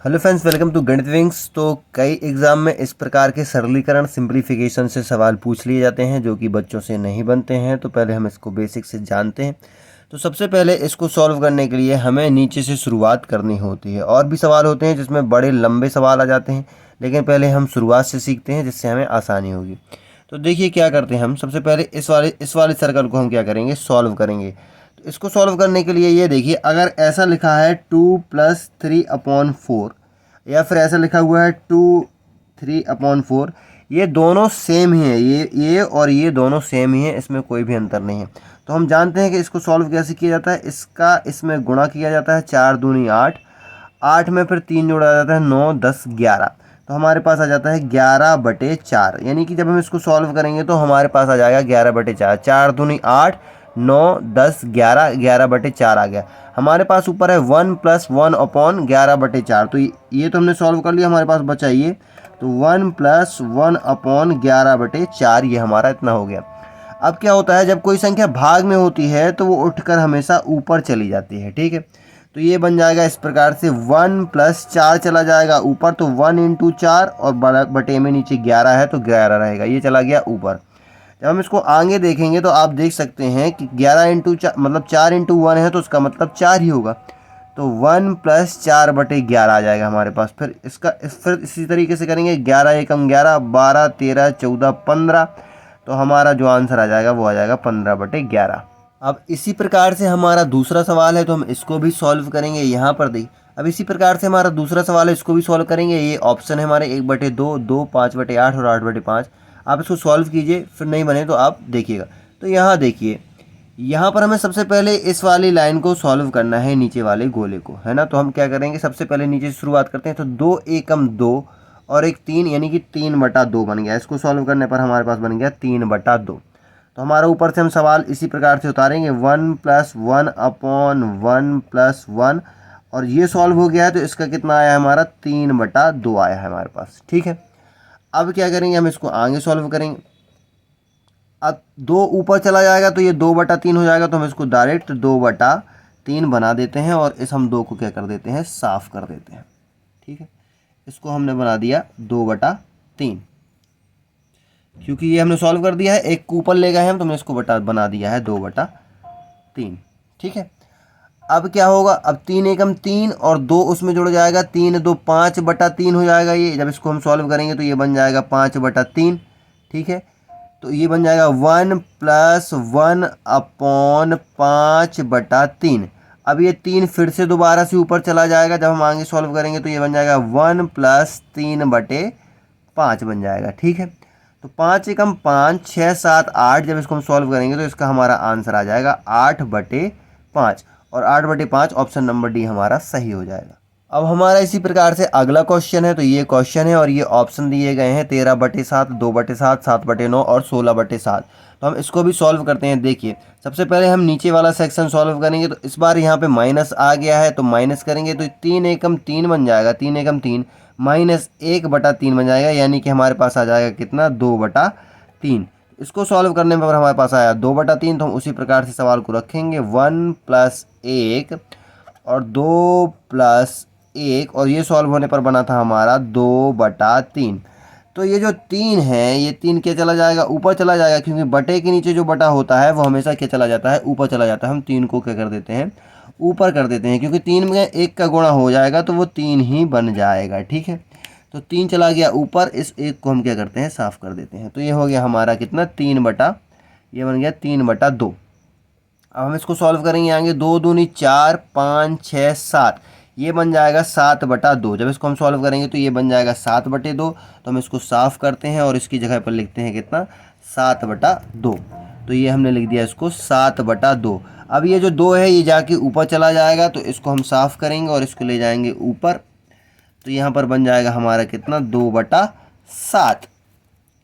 Hello friends, welcome to गणित wings. तो कई एग्ज़ाम में इस प्रकार के सरलीकरण सिंप्लीफिकेशन से सवाल पूछ लिए जाते हैं जो कि बच्चों से नहीं बनते हैं। तो पहले हम इसको बेसिक से जानते हैं। तो सबसे पहले इसको सॉल्व करने के लिए हमें नीचे से शुरुआत करनी होती है। और भी सवाल होते हैं जिसमें बड़े लंबे सवाल आ जाते हैं, लेकिन पहले हम शुरुआत से सीखते हैं जिससे हमें आसानी होगी। तो देखिए क्या करते हैं हम। सबसे पहले इस वाले सर्कल को हम क्या करेंगे, सॉल्व करेंगे। तो इसको सॉल्व करने के लिए ये देखिए, अगर ऐसा लिखा है 2+3/4 या फिर ऐसा लिखा हुआ है 2 3/4, ये दोनों सेम ही है। ये और ये दोनों सेम ही है, इसमें कोई भी अंतर नहीं है। तो हम जानते हैं कि इसको सॉल्व कैसे किया जाता है। इसका इसमें गुणा किया जाता है, 4 दूनी 8, 8 में फिर 3 जोड़ा जाता है, 9 10 11। तो हमारे पास आ जाता है 11/4। यानी कि जब हम इसको सॉल्व करेंगे तो हमारे पास आ जाएगा 11/4। 4 दूनी 8, 9 10 11, 11/4 आ गया। हमारे पास ऊपर है 1+1/11/4। तो ये तो हमने सॉल्व कर लिया, हमारे पास बचा ये। तो 1+1/11/4 ये हमारा इतना हो गया। अब क्या होता है, जब कोई संख्या भाग में होती है तो वो उठकर हमेशा ऊपर चली जाती है। ठीक है, तो ये बन जाएगा इस प्रकार से, 1+4 चला जाएगा ऊपर, तो 1 × 4 और बटे में नीचे 11 है तो 11 रहेगा, ये चला गया ऊपर। जब हम इसको आगे देखेंगे तो आप देख सकते हैं कि 11 × 4 मतलब 4 × 1 है, तो उसका मतलब 4 ही होगा। तो 1+4/11 आ जाएगा हमारे पास। फिर इसी तरीके से करेंगे, 11 एकम 11, 12 13 14 15। तो हमारा जो आंसर आ जाएगा वो आ जाएगा 15/11। अब इसी प्रकार से हमारा दूसरा सवाल है, तो हम इसको भी सॉल्व करेंगे। यहाँ पर देखिए, अब इसी प्रकार से हमारा दूसरा सवाल है, इसको भी सॉल्व करेंगे। ये ऑप्शन है हमारे 1/2, 2, 5/8 और 8/5। आप इसको सॉल्व कीजिए, फिर नहीं बने तो आप देखिएगा। तो यहाँ देखिए, यहाँ पर हमें सबसे पहले इस वाली लाइन को सॉल्व करना है, नीचे वाले गोले को, है ना। तो हम क्या करेंगे, सबसे पहले नीचे से शुरुआत करते हैं। तो 2 एकम 2 और एक 3, यानी कि 3/2 बन गया। इसको सॉल्व करने पर हमारे पास बन गया 3/2। तो हमारा ऊपर से हम सवाल इसी प्रकार से उतारेंगे, 1+1/1+1, और ये सॉल्व हो गया है। तो इसका कितना आया हमारा, 3/2 आया है हमारे पास। ठीक है, अब क्या करेंगे, हम इसको आगे सॉल्व करेंगे। अब 2 ऊपर चला जाएगा तो ये 2/3 हो जाएगा। तो हम इसको डायरेक्ट 2/3 बना देते हैं और इस हम 2 को क्या कर देते हैं, साफ कर देते हैं। ठीक है, इसको हमने बना दिया 2/3, क्योंकि ये हमने सॉल्व कर दिया है। एक ऊपर ले गए हम, तो हमने इसको बना दिया है 2/3। ठीक है, अब क्या होगा, अब 3 एकम 3 और 2 उसमें जुड़ जाएगा, 3 2 5/3 हो जाएगा ये। जब इसको हम सॉल्व करेंगे तो ये बन जाएगा 5/3। ठीक है, तो ये बन जाएगा 1+1/5/3। अब ये 3 फिर से दोबारा से ऊपर चला जाएगा, जब हम आगे सॉल्व करेंगे तो ये बन जाएगा 1+3/5 बन जाएगा। ठीक है, तो 5 एकम 5, 6 7 8। जब इसको हम सॉल्व करेंगे तो इसका हमारा आंसर आ जाएगा 8/5, और 8/5 ऑप्शन नंबर डी हमारा सही हो जाएगा। अब हमारा इसी प्रकार से अगला क्वेश्चन है। तो ये क्वेश्चन है और ये ऑप्शन दिए गए हैं, 13/7, 2/7, 7/9 और 16/7। तो हम इसको भी सॉल्व करते हैं। देखिए, सबसे पहले हम नीचे वाला सेक्शन सॉल्व करेंगे। तो इस बार यहाँ पे माइनस आ गया है, तो माइनस करेंगे तो 3 एकम 3 बन जाएगा। 3 एकम 3 -1/3 बन जाएगा, यानी कि हमारे पास आ जाएगा कितना, 2/3। इसको सॉल्व करने पर हमारे पास आया 2/3। तो हम उसी प्रकार से सवाल को रखेंगे, 1+1 और 2+1, और ये सॉल्व होने पर बना था हमारा 2/3। तो ये जो 3 है, ये 3 क्या चला जाएगा, ऊपर चला जाएगा, क्योंकि बटे के नीचे जो बटा होता है वो हमेशा क्या चला जाता है, ऊपर चला जाता है। हम 3 को क्या कर देते हैं, ऊपर कर देते हैं, क्योंकि 3 में 1 का गुणा हो जाएगा तो वो 3 ही बन जाएगा। ठीक है, तो 3 चला गया ऊपर, इस 1 को हम क्या करते हैं, साफ कर देते हैं। तो ये हो गया हमारा कितना, ये बन गया 3/2। अब हम इसको सॉल्व करेंगे आगे, 2 दूनी 4, 5 6 7, ये बन जाएगा 7/2। जब इसको हम सॉल्व करेंगे तो ये बन जाएगा 7/2। तो हम इसको साफ करते हैं और इसकी जगह पर लिखते हैं कितना, 7/2। तो ये हमने लिख दिया इसको 7/2। अब ये जो 2 है ये जाके ऊपर चला जाएगा, तो इसको हम साफ करेंगे और इसको ले जाएंगे ऊपर। तो यहाँ पर बन जाएगा हमारा कितना, 2/7,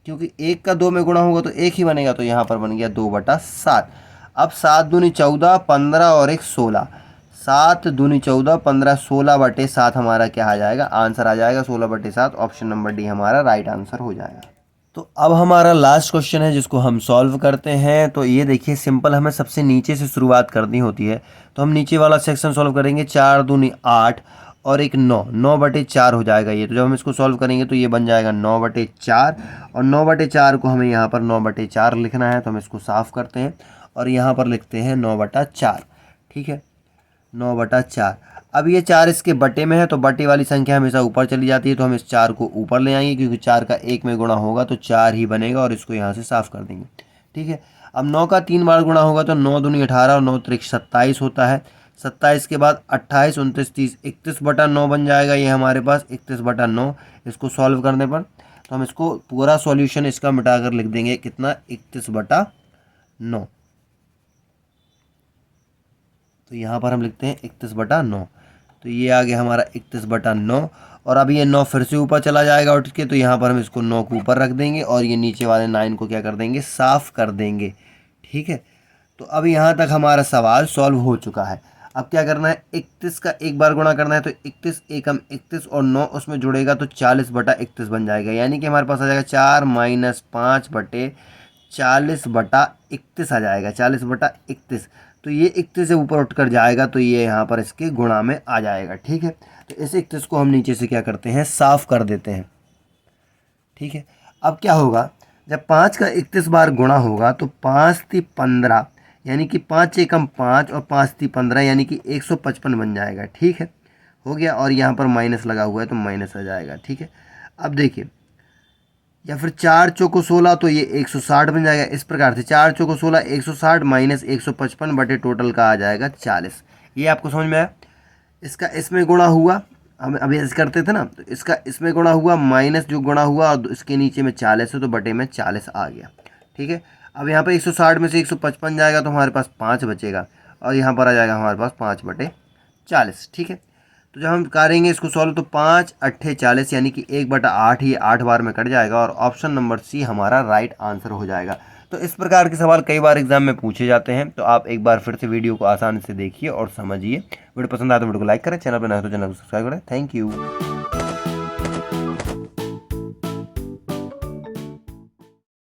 क्योंकि 1 का 2 में गुणा होगा तो 1 ही बनेगा। तो यहाँ पर बन गया 2/7। अब 7 दूनी 14, 15 और 1 16। 7 दूनी 14, 15, 16/7 हमारा क्या आ जाएगा, आंसर आ जाएगा 16/7। ऑप्शन नंबर डी हमारा राइट आंसर हो जाएगा। तो अब हमारा लास्ट क्वेश्चन है जिसको हम सॉल्व करते हैं। तो ये देखिए, सिंपल हमें सबसे नीचे से शुरुआत करनी होती है। तो हम नीचे वाला सेक्शन सॉल्व करेंगे, 4 दूनी 8 और एक 9 हो जाएगा ये। तो जब हम इसको सॉल्व करेंगे तो ये बन जाएगा 9/4, और 9/4 को हमें यहाँ पर 9/4 लिखना है, तो हम इसको साफ़ करते हैं और यहाँ पर लिखते हैं 9/4। ठीक है, 9/4। अब ये 4 इसके बटे में है, तो बटे वाली संख्या हमेशा ऊपर चली जाती है, तो हम इस 4 को ऊपर ले आएंगे, क्योंकि 4 का 1 में गुणा होगा तो 4 ही बनेगा, और इसको यहाँ से साफ़ कर देंगे। ठीक है, अब 9 का 3 बार गुणा होगा तो 9 दूनी 18 और 9 त्रिक 27 होता है। 27 के बाद 28, 29, 30, 31/9 बन जाएगा ये हमारे पास, 31/9। इसको सॉल्व करने पर तो हम इसको पूरा सॉल्यूशन इसका मिटाकर लिख देंगे, कितना, 31/9। तो यहाँ पर हम लिखते हैं 31/9। तो ये आ गया हमारा 31/9, और अब ये 9 फिर से ऊपर चला जाएगा उठ के, तो यहाँ पर हम इसको 9 को ऊपर रख देंगे और ये नीचे वाले 9 को क्या कर देंगे, साफ़ कर देंगे। ठीक है, तो अब यहाँ तक हमारा सवाल सॉल्व हो चुका है। अब क्या करना है, 31 का एक बार गुणा करना है, तो 31 एकम 31 और 9 उसमें जुड़ेगा तो 40/31 बन जाएगा, यानी कि हमारे पास आ जाएगा 4 - 5/40/31 आ जाएगा, 40/31। तो ये 31 से ऊपर उठकर जाएगा तो ये यहाँ पर इसके गुणा में आ जाएगा। ठीक है, तो इस 31 को हम नीचे से क्या करते हैं, साफ़ कर देते हैं। ठीक है, अब क्या होगा, जब 5 का 31 बार गुणा होगा तो 5 × 15, यानी कि 5 एकम 5 और 5 × 15, यानी कि 155 बन जाएगा। ठीक है, हो गया, और यहाँ पर माइनस लगा हुआ है तो माइनस आ जाएगा। ठीक है, अब देखिए, या फिर 4 चौको 16, तो ये 160 बन जाएगा। इस प्रकार से 4 चौको 16, 160 माइनस 155 बटे टोटल का आ जाएगा 40। ये आपको समझ में आया। इसका इसमें गुणा हुआ, हम अभी ऐसे करते थे ना, तो इसका इसमें गुणा हुआ माइनस जो गुणा हुआ, और इसके नीचे में 40 है तो बटे में 40 आ गया। ठीक है, अब यहाँ पर 160 में से 155 जाएगा तो हमारे पास 5 बचेगा, और यहाँ पर आ जाएगा हमारे पास 5/40। ठीक है, तो जब हम करेंगे इसको सॉल्व तो 5×8 = 40, यानी कि 1/8 ही 8 बार में कट जाएगा, और ऑप्शन नंबर सी हमारा राइट आंसर हो जाएगा। तो इस प्रकार के सवाल कई बार एग्जाम में पूछे जाते हैं, तो आप एक बार फिर से वीडियो को आसानी से देखिए और समझिए। वीडियो पसंद आए तो वीडियो को लाइक करें, चैनल पर नए हो तो चैनल को सब्सक्राइब करें। Thank you.